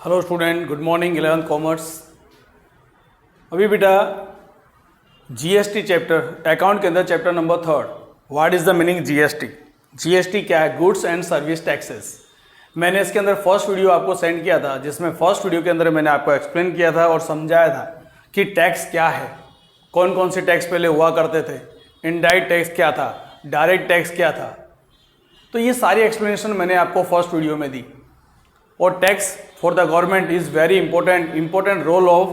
Hello student, good morning. 11th commerce. अभी बेटा GST chapter account के अंदर chapter number 3 what is the meaning GST. GST क्या है? Goods and service taxes. मैंने इसके अंदर फर्स्ट वीडियो आपको सेंड किया था, जिसमें फर्स्ट वीडियो के अंदर मैंने आपको एक्सप्लेन किया था और समझाया था कि टैक्स क्या है, कौन कौन से टैक्स पहले हुआ करते थे, इनडायरेक्ट टैक्स क्या था, डायरेक्ट टैक्स क्या था। तो ये सारी एक्सप्लेनेशन मैंने आपको फर्स्ट वीडियो में दी। और tax for the government is very important role of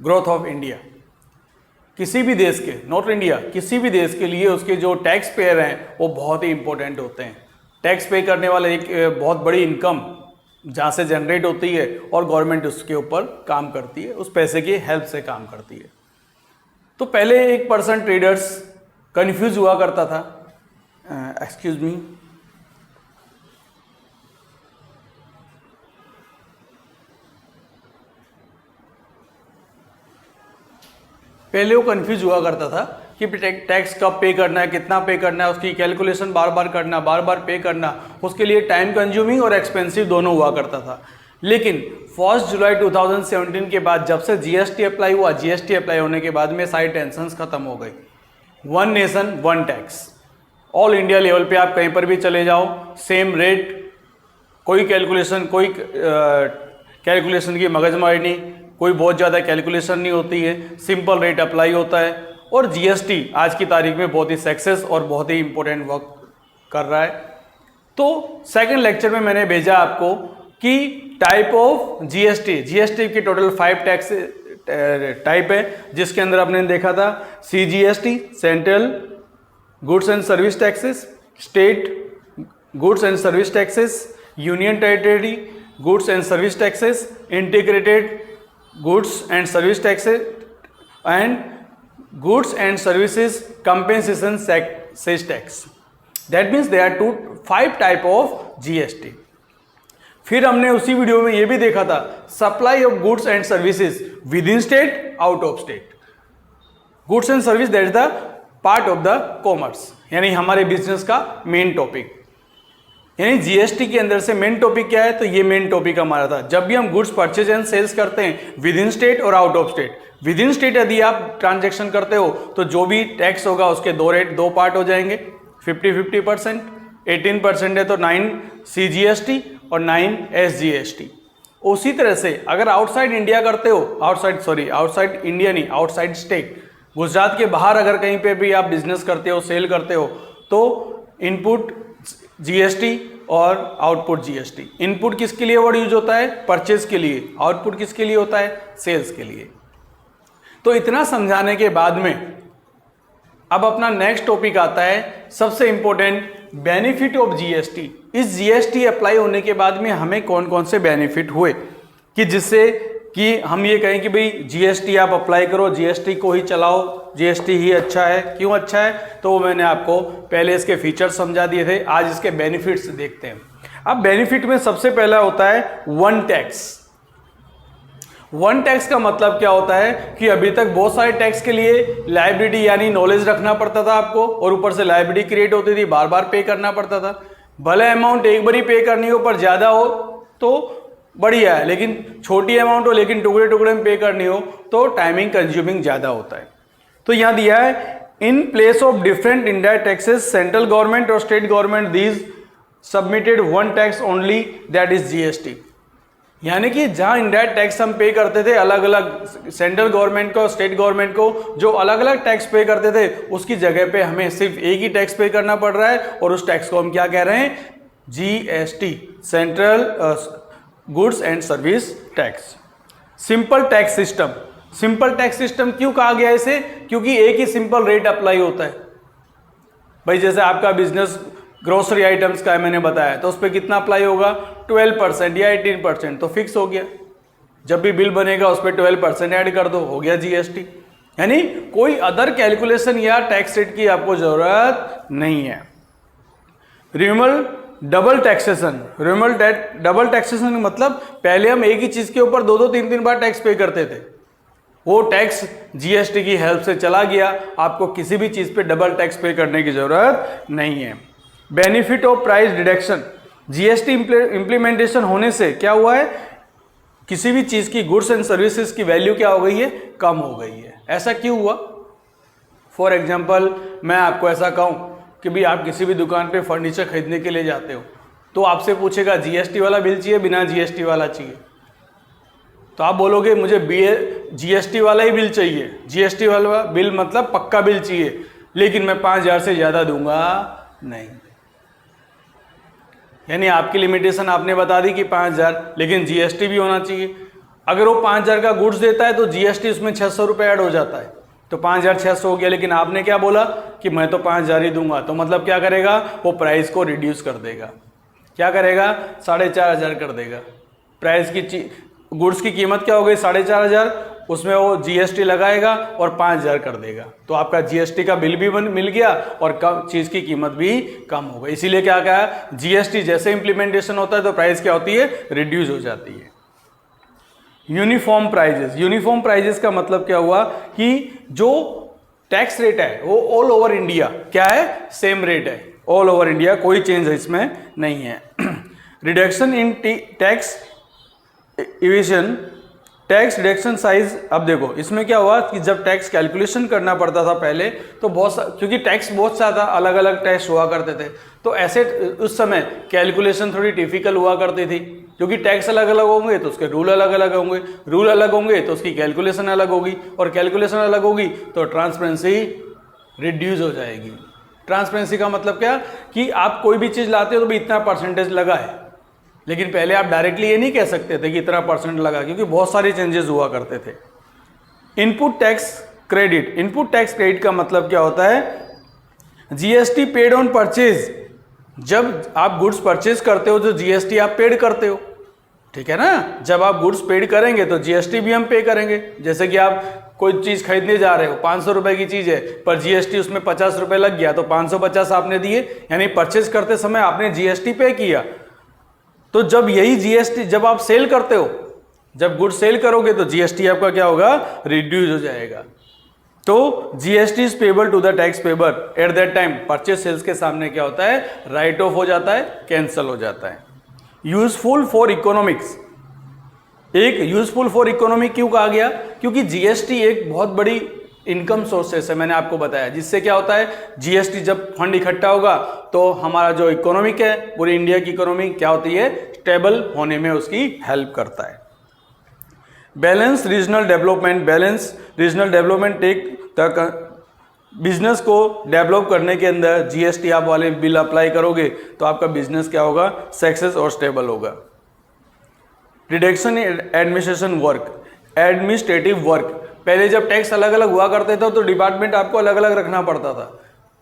growth of India. किसी भी देश के, नॉट इंडिया, किसी भी देश के लिए उसके जो टैक्स पेयर हैं वो बहुत ही इंपॉर्टेंट होते हैं। टैक्स पे करने वाले एक बहुत बड़ी इनकम जहाँ से जनरेट होती है और गवर्नमेंट उसके ऊपर काम करती है, उस पैसे की हेल्प से काम करती है। तो पहले 1% ट्रेडर्स कन्फ्यूज हुआ करता था। एक्सक्यूज मी, पहले वो कंफ्यूज हुआ करता था कि टैक्स कब पे करना है, कितना पे करना है, उसकी कैलकुलेशन बार बार करना, बार बार पे करना, उसके लिए टाइम कंज्यूमिंग और एक्सपेंसिव दोनों हुआ करता था। लेकिन 1 जुलाई 2017 के बाद जब से जीएसटी अप्लाई हुआ, जीएसटी अप्लाई होने के बाद में सारी टेंशन्स खत्म हो गई। One nation one tax, all India level पे आप कहीं पर भी चले जाओ, सेम रेट, कोई कैलकुलेशन की मगजमारी नहीं, कोई बहुत ज़्यादा कैलकुलेशन नहीं होती है, सिंपल रेट अप्लाई होता है। और जीएसटी आज की तारीख में बहुत ही सक्सेस और बहुत ही इंपॉर्टेंट वर्क कर रहा है। तो सेकंड लेक्चर में मैंने भेजा आपको कि टाइप ऑफ जीएसटी। जीएसटी की टोटल 5 टैक्स टाइप है, जिसके अंदर आपने देखा था CGST, central goods and service taxes, state goods and service taxes, union territory goods and service taxes, integrated goods and service taxes and goods and services compensation sales tax. That means there are 5 type of GST. फिर हमने उसी video में ये भी देखा था supply of goods and services with in state, out of state. Goods and service that is the part of the commerce, यानी हमारे बिजनेस का मेन टॉपिक। यानी जीएसटी के अंदर से मेन टॉपिक क्या है, तो ये मेन टॉपिक हमारा था। जब भी हम गुड्स परचेज एंड सेल्स करते हैं विद इन स्टेट और out of state, with in state यदि आप ट्रांजैक्शन करते हो तो जो भी टैक्स होगा उसके दो पार्ट हो जाएंगे, 50-50%। 18% है तो 9 सीजीएसटी और 9 एसजीएसटी। उसी तरह से अगर आउटसाइड इंडिया करते हो, आउटसाइड इंडिया नहीं, आउटसाइड स्टेट, गुजरात के बाहर अगर कहीं पे भी आप बिजनेस करते हो, सेल करते हो, तो इनपुट जीएसटी और आउटपुट जीएसटी। इनपुट किसके लिए वर्ड यूज होता है? परचेज के लिए। आउटपुट किसके लिए होता है? सेल्स के लिए। तो इतना समझाने के बाद में अब अपना नेक्स्ट टॉपिक आता है, सबसे इंपॉर्टेंट, बेनिफिट ऑफ जीएसटी। इस जीएसटी अप्लाई होने के बाद में हमें कौन कौन से बेनिफिट हुए कि जिससे कि हम ये कहें कि भाई जीएसटी आप अप्लाई करो, जीएसटी को ही चलाओ, जीएसटी ही अच्छा है। क्यों अच्छा है? तो वो मैंने आपको पहले इसके फीचर्स समझा दिए थे, आज इसके बेनिफिट्स देखते हैं। अब बेनिफिट में सबसे पहला होता है वन टैक्स। वन टैक्स का मतलब क्या होता है कि अभी तक बहुत सारे टैक्स के लिए लायबिलिटी यानी नॉलेज रखना पड़ता था आपको, और ऊपर से लायबिलिटी क्रिएट होती थी, बार बार पे करना पड़ता था। भले अमाउंट एक बार ही पे करनी हो पर ज़्यादा हो तो बढ़िया है, लेकिन छोटी अमाउंट हो लेकिन टुकड़े टुकड़े में पे करनी हो तो टाइमिंग कंज्यूमिंग ज़्यादा होता है। तो यहाँ दिया है in place of different indirect taxes, central government और state government these submitted one tax only, that is GST. यानी कि जहाँ इंडायरेक्ट टैक्स हम पे करते थे अलग अलग, सेंट्रल गवर्नमेंट को, स्टेट गवर्नमेंट को, जो अलग अलग टैक्स पे करते थे उसकी जगह पे हमें सिर्फ एक ही टैक्स पे करना पड़ रहा है, और उस टैक्स को हम क्या कह रहे हैं? GST, central goods and service tax. Simple tax system. Simple tax system क्यों कहा गया इसे? क्योंकि एक ही सिंपल रेट अप्लाई होता है। भाई जैसे आपका बिजनेस ग्रोसरी आइटम्स का है, मैंने बताया, तो उस पर कितना अप्लाई होगा? 12% या 18%, तो फिक्स हो गया। जब भी बिल बनेगा उस पर 12% ऐड कर दो, हो गया जीएसटी। यानी कोई अदर कैलकुलेशन या टैक्स रेट की आपको जरूरत नहीं है। Removal double taxation. Double taxation का मतलब पहले हम एक ही चीज के ऊपर 2-3 बार टैक्स पे करते थे, वो टैक्स जीएसटी की हेल्प से चला गया, आपको किसी भी चीज पे डबल टैक्स पे करने की जरूरत नहीं है। Benefit of price deduction. GST implementation होने से क्या हुआ है, किसी भी चीज की गुड्स एंड सर्विसेज की वैल्यू क्या हो गई है, कम हो गई है। ऐसा क्यों हुआ? फॉर एग्जाम्पल मैं आपको ऐसा कहूं कि भाई आप किसी भी दुकान पे फर्नीचर खरीदने के लिए जाते हो, तो आपसे पूछेगा जीएसटी वाला बिल चाहिए बिना जीएसटी वाला चाहिए, तो आप बोलोगे मुझे जीएसटी वाला ही बिल चाहिए, जीएसटी वाला बिल मतलब पक्का बिल चाहिए, लेकिन मैं 5,000 से ज्यादा दूंगा नहीं। यानी आपकी लिमिटेशन आपने बता दी कि 5,000, लेकिन जीएसटी भी होना चाहिए। अगर वो 5,000 का गुड्स देता है तो जीएसटी उसमें 600 रुपये ऐड हो जाता है, तो 5,600 हो गया। लेकिन आपने क्या बोला कि मैं तो 5,000 ही दूंगा, तो मतलब क्या करेगा, वो प्राइस को रिड्यूस कर देगा। क्या करेगा, 4,500 कर देगा। प्राइस की गुड्स की कीमत क्या हो गई, 4,500, उसमें वो जीएसटी लगाएगा और 5,000 कर देगा, तो आपका जीएसटी का बिल भी मिल गया और चीज की कीमत भी कम हो गई। इसीलिए क्या कहा, जीएसटी जैसे इंप्लीमेंटेशन होता है तो प्राइस क्या होती है, रिड्यूस हो जाती है। यूनिफॉर्म प्राइजेस, यूनिफॉर्म प्राइजेस का मतलब क्या हुआ कि जो टैक्स रेट है वो ऑल ओवर इंडिया क्या है, सेम रेट है, ऑल ओवर इंडिया, कोई चेंज इसमें नहीं है। Reduction in tax evasion, tax reduction size. अब देखो इसमें क्या हुआ कि जब टैक्स कैलकुलेशन करना पड़ता था पहले, तो क्योंकि टैक्स बहुत सारा अलग अलग टैक्स हुआ करते थे, तो ऐसे उस समय कैलकुलेशन थोड़ी डिफिकल्ट हुआ करती थी, क्योंकि टैक्स अलग अलग होंगे तो उसके रूल अलग अलग होंगे, रूल अलग होंगे तो उसकी कैलकुलेशन अलग होगी, और कैलकुलेशन अलग होगी तो ट्रांसपेरेंसी रिड्यूस हो जाएगी। ट्रांसपेरेंसी का मतलब क्या कि आप कोई भी चीज लाते हो तो भी इतना परसेंटेज लगा है, लेकिन पहले आप डायरेक्टली ये नहीं कह सकते थे कि इतना परसेंट लगा, क्योंकि बहुत सारे चेंजेस हुआ करते थे। Input tax credit, input tax credit का मतलब क्या होता है, जीएसटी पेड ऑन परचेज, जब आप गुड्स परचेज करते हो तो जीएसटी आप पेड करते हो, ठीक है ना। जब आप गुड्स पेड करेंगे तो जीएसटी भी हम पे करेंगे। जैसे कि आप कोई चीज खरीदने जा रहे हो, 500 रुपए की चीज है, पर जीएसटी उसमें 50 रुपए लग गया, तो 550 आपने दिए, यानी परचेज करते समय आपने जीएसटी पे किया। तो जब यही जीएसटी जब आप सेल करते हो, जब गुड्स सेल करोगे तो जीएसटी आपका क्या होगा, रिड्यूस हो जाएगा। तो GST is payable to the tax payer at that time, purchase sales के सामने क्या होता है, राइट ऑफ हो जाता है, कैंसल हो जाता है। यूजफुल फॉर इकोनॉमिक्स, एक यूजफुल फॉर इकोनॉमी क्यों कहा गया, क्योंकि जीएसटी एक बहुत बड़ी इनकम सोर्सेस है, मैंने आपको बताया, जिससे क्या होता है, जीएसटी जब फंड इकट्ठा होगा तो हमारा जो इकोनॉमिक है, पूरी इंडिया की इकोनॉमी क्या होती है, स्टेबल होने में उसकी हेल्प करता है। Balance regional development, balance regional development take business को डेवलप करने के अंदर जीएसटी आप वाले बिल अप्लाई करोगे तो आपका बिजनेस क्या होगा, सक्सेस और स्टेबल होगा। Reduction in administration work, administrative work, पहले जब टैक्स अलग अलग हुआ करते थे तो डिपार्टमेंट आपको अलग अलग रखना पड़ता था।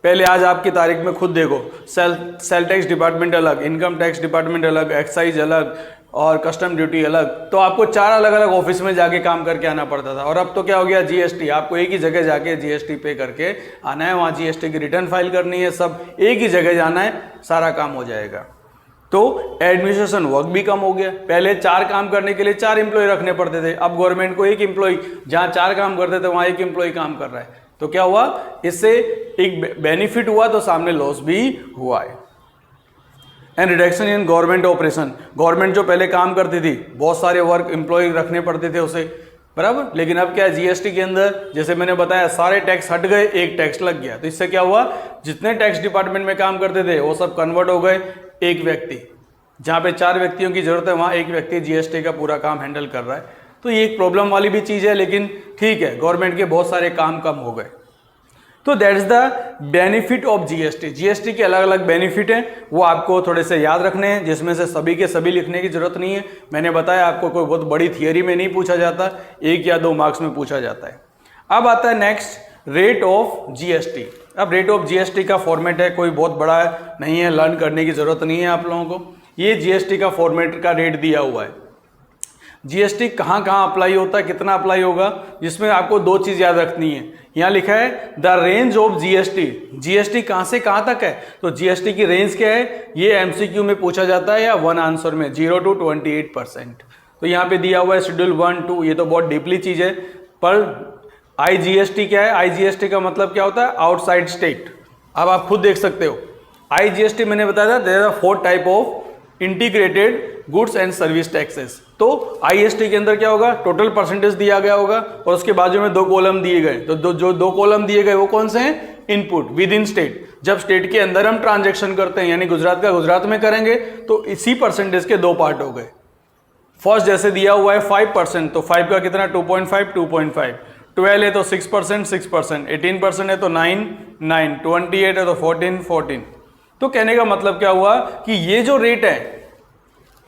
पहले आज आपकी तारीख में खुद देखो, सेल टैक्स डिपार्टमेंट अलग, इनकम टैक्स डिपार्टमेंट अलग, एक्साइज अलग और कस्टम ड्यूटी अलग, तो आपको 4 अलग अलग ऑफिस में जाके काम करके आना पड़ता था। और अब तो क्या हो गया, जीएसटी, आपको एक ही जगह जाके जीएसटी पे करके आना है, वहाँ जीएसटी की रिटर्न फाइल करनी है, सब एक ही जगह जाना है, सारा काम हो जाएगा। तो एडमिनिस्ट्रेशन वर्क भी कम हो गया। पहले 4 काम करने के लिए 4 एम्प्लॉय रखने पड़ते थे, अब गवर्नमेंट को 1 एम्प्लॉय, जहाँ 4 काम करते थे वहाँ 1 एम्प्लॉय काम कर रहा है। तो क्या हुआ, इससे एक बेनिफिट हुआ तो सामने लॉस भी हुआ है। And reduction in government operation, government जो पहले काम करती थी, बहुत सारे वर्क एम्प्लॉय रखने पड़ते थे उसे, बराबर, लेकिन अब क्या है, जीएसटी के अंदर जैसे मैंने बताया सारे टैक्स हट गए, एक टैक्स लग गया, तो इससे क्या हुआ, जितने टैक्स डिपार्टमेंट में काम करते थे वो सब कन्वर्ट हो गए एक व्यक्ति, जहां पे 4 व्यक्तियों की जरूरत है वहां एक व्यक्ति जीएसटी का पूरा काम हैंडल कर रहा है। तो ये एक प्रॉब्लम वाली भी चीज है, लेकिन ठीक है, गवर्नमेंट के बहुत सारे काम कम हो गए। तो that is the benefit of GST. GST के अलग अलग बेनिफिट हैं, वो आपको थोड़े से याद रखने हैं, जिसमें से सभी के सभी लिखने की जरूरत नहीं है। मैंने बताया आपको कोई बहुत बड़ी थियरी में नहीं पूछा जाता, 1 या 2 मार्क्स में पूछा जाता है। अब आता है नेक्स्ट, रेट ऑफ जीएसटी। अब रेट ऑफ जीएसटी का फॉर्मेट है, कोई बहुत बड़ा नहीं है, लर्न करने की जरूरत नहीं है आप लोगों को। ये जीएसटी का फॉर्मेट का रेट दिया हुआ है। जीएसटी कहाँ कहाँ अप्लाई होता है, कितना अप्लाई होगा, जिसमें आपको 2 चीज याद रखनी है। यहाँ लिखा है the range of GST, GST कहाँ से कहाँ तक है, तो जीएसटी की रेंज क्या है, ये एमसीक्यू में पूछा जाता है या 1 आंसर में, 0 to 28%। तो यहाँ पे दिया हुआ है शेड्यूल 1, 2, ये तो बहुत डीपली चीज है। पर आईजीएसटी क्या है, आईजीएसटी का मतलब क्या होता है, आउटसाइड स्टेट। अब आप खुद देख सकते हो, आईजीएसटी मैंने बताया था there are 4 type of integrated goods and service taxes. तो आईएसटी के अंदर क्या होगा, टोटल परसेंटेज दिया गया होगा और उसके बाजू में 2 कॉलम दिए गए। तो जो 2 कॉलम दिए गए वो कौन से हैं, इनपुट विद इन स्टेट। जब स्टेट के अंदर हम ट्रांजेक्शन करते हैं, यानी गुजरात का गुजरात में करेंगे, तो इसी परसेंटेज के 2 पार्ट हो गए। फर्स्ट जैसे दिया हुआ है 5%, तो 5 का कितना 2.5, 2.5, 12 है तो 6%, 6%, 18% है तो 9, 9, 28 है तो 14, 14। तो कहने का मतलब क्या हुआ कि ये जो रेट है,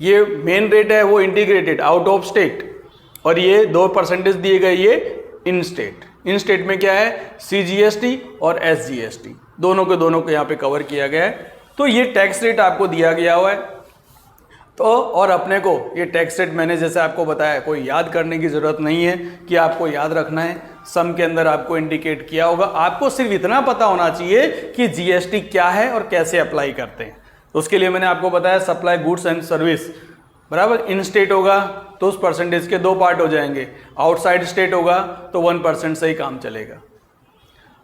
ये मेन रेट है वो इंटीग्रेटेड आउट ऑफ स्टेट, और ये 2% दिए गए ये इन स्टेट। इन स्टेट में क्या है, CGST और SGST, दोनों को यहाँ पे कवर किया गया है। तो ये टैक्स रेट आपको दिया गया हुआ है। तो और अपने को ये टैक्स रेट मैंने जैसे आपको बताया, कोई याद करने की जरूरत नहीं है कि आपको याद रखना है। सम के अंदर आपको इंडिकेट किया होगा, आपको सिर्फ इतना पता होना चाहिए कि GST क्या है और कैसे अप्लाई करते हैं। तो उसके लिए मैंने आपको बताया सप्लाई गुड्स एंड सर्विस, बराबर। इन स्टेट होगा तो उस परसेंटेज के 2 पार्ट हो जाएंगे, आउटसाइड स्टेट होगा तो 1% से ही काम चलेगा।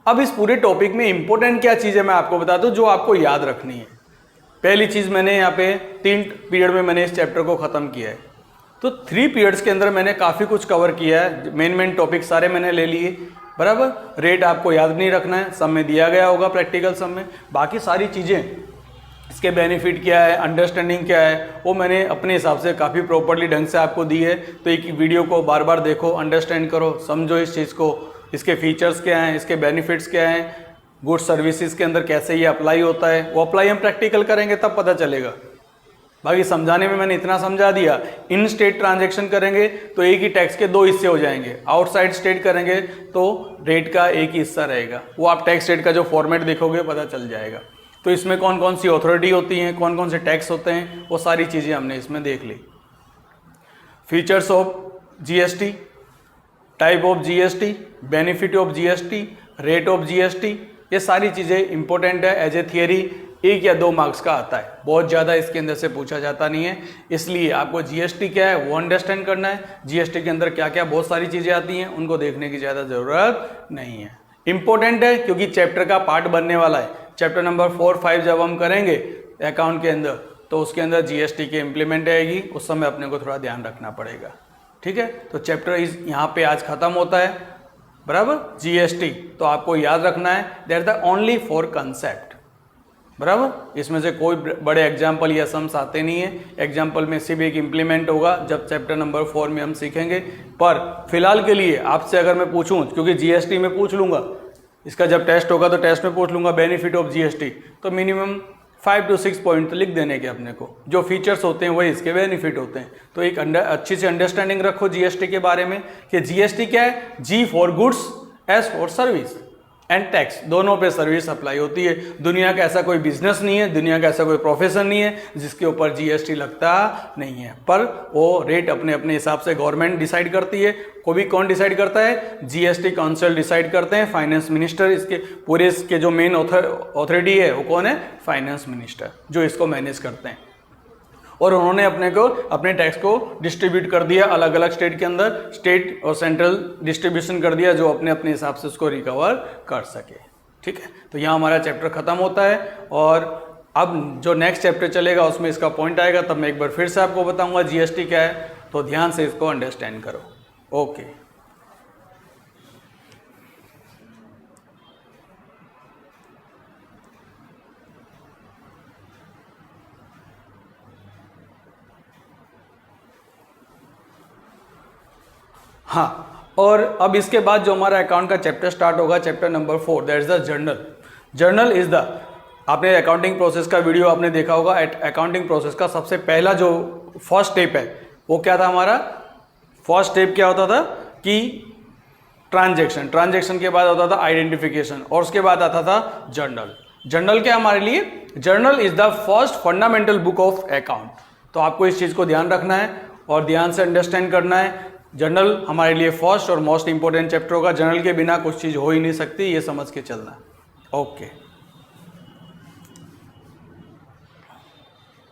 अब इस पूरे टॉपिक में इंपॉर्टेंट क्या चीज़ है मैं आपको बता दूं जो आपको याद रखनी है। पहली चीज़, मैंने यहाँ पे 3 पीरियड में मैंने इस चैप्टर को ख़त्म किया है। तो 3 पीरियड्स के अंदर मैंने काफ़ी कुछ कवर किया है, मेन टॉपिक सारे मैंने ले लिए, बराबर। रेट आपको याद नहीं रखना है, सब में दिया गया होगा प्रैक्टिकल सब में। बाकी सारी चीज़ें, इसके बेनिफिट क्या है, अंडरस्टैंडिंग क्या है, वो मैंने अपने हिसाब से काफ़ी प्रॉपरली ढंग से आपको दी है। तो एक वीडियो को बार बार देखो, अंडरस्टैंड करो, समझो इस चीज़ को, इसके फीचर्स क्या हैं, इसके बेनिफिट्स क्या हैं, गुड्स सर्विसेज के अंदर कैसे ये अप्लाई होता है। वो अप्लाई हम प्रैक्टिकल करेंगे तब पता चलेगा। बाकी समझाने में मैंने इतना समझा दिया। इन स्टेट ट्रांजैक्शन करेंगे तो एक ही टैक्स के 2 हिस्से हो जाएंगे, आउटसाइड स्टेट करेंगे तो रेट का एक ही हिस्सा रहेगा। वो आप टैक्स रेट का जो फॉर्मेट देखोगे पता चल जाएगा। तो इसमें कौन कौन सी अथॉरिटी होती हैं, कौन कौन से टैक्स होते हैं, वो सारी चीज़ें हमने इसमें देख ली। Features of GST, type of GST, benefit of GST, rate of GST, ये सारी चीज़ें इंपॉर्टेंट है। एज ए थियरी 1 या 2 मार्क्स का आता है, बहुत ज़्यादा इसके अंदर से पूछा जाता नहीं है। इसलिए आपको GST क्या है वो अंडरस्टैंड करना है। GST के अंदर क्या क्या बहुत सारी चीज़ें आती हैं, उनको देखने की ज़्यादा ज़रूरत नहीं है। इंपॉर्टेंट है क्योंकि चैप्टर का पार्ट बनने वाला है। चैप्टर नंबर 4, 5 जब हम करेंगे अकाउंट के अंदर, तो उसके अंदर GST की इम्प्लीमेंट आएगी, उस समय अपने को थोड़ा ध्यान रखना पड़ेगा। ठीक है, तो चैप्टर यहाँ पे आज खत्म होता है, बराबर। GST तो आपको याद रखना है, दैट द ओनली 4 कंसेप्ट, बराबर। इसमें से कोई बड़े एग्जाम्पल या सम्स आते नहीं है। एग्जाम्पल में सिर्फ एक इम्प्लीमेंट होगा जब चैप्टर नंबर 4 में हम सीखेंगे। पर फिलहाल के लिए आपसे अगर मैं पूछूं, क्योंकि GST में पूछ लूंगा, इसका जब टेस्ट होगा तो टेस्ट में पूछ लूंगा बेनिफिट ऑफ GST, तो मिनिमम 5 to 6 पॉइंट तो लिख देने के अपने को। जो फीचर्स होते हैं वही इसके बेनिफिट होते हैं। तो एक अच्छी सी अंडरस्टैंडिंग रखो GST के बारे में कि GST क्या है, G for goods, S for service and tax, दोनों पे सर्विस अप्लाई होती है। दुनिया का ऐसा कोई बिजनेस नहीं है, दुनिया का ऐसा कोई प्रोफेशन नहीं है जिसके ऊपर GST लगता नहीं है। पर वो रेट अपने अपने हिसाब से गवर्नमेंट डिसाइड करती है। को भी कौन डिसाइड करता है, GST काउंसिल डिसाइड करते हैं, फाइनेंस मिनिस्टर। इसके पूरे इसके जो मेन ऑथोरिटी है वो कौन है, फाइनेंस मिनिस्टर, जो इसको मैनेज करते हैं। और उन्होंने अपने टैक्स को डिस्ट्रीब्यूट कर दिया अलग अलग स्टेट के अंदर, स्टेट और सेंट्रल डिस्ट्रीब्यूशन कर दिया, जो अपने अपने हिसाब से उसको रिकवर कर सके। ठीक है, तो यहाँ हमारा चैप्टर खत्म होता है। और अब जो नेक्स्ट चैप्टर चलेगा उसमें इसका पॉइंट आएगा, तब मैं एक बार फिर से आपको बताऊंगा GST क्या है, तो ध्यान से इसको अंडरस्टैंड करो। ओके, हाँ। और अब इसके बाद जो हमारा अकाउंट का चैप्टर स्टार्ट होगा, chapter number 4, that is the journal. Journal is the, आपने अकाउंटिंग प्रोसेस का वीडियो आपने देखा होगा। अकाउंटिंग प्रोसेस का सबसे पहला जो फर्स्ट स्टेप है वो क्या था हमारा, फर्स्ट स्टेप क्या होता था कि ट्रांजैक्शन के बाद होता था आइडेंटिफिकेशन, और उसके बाद आता था जर्नल। जर्नल क्या हमारे लिए, journal is the first fundamental book of account. तो आपको इस चीज को ध्यान रखना है और ध्यान से अंडरस्टैंड करना है। जर्नल हमारे लिए फर्स्ट और मोस्ट इंपॉर्टेंट चैप्टर होगा। जर्नल के बिना कुछ चीज हो ही नहीं सकती, ये समझ के चलना। ओके।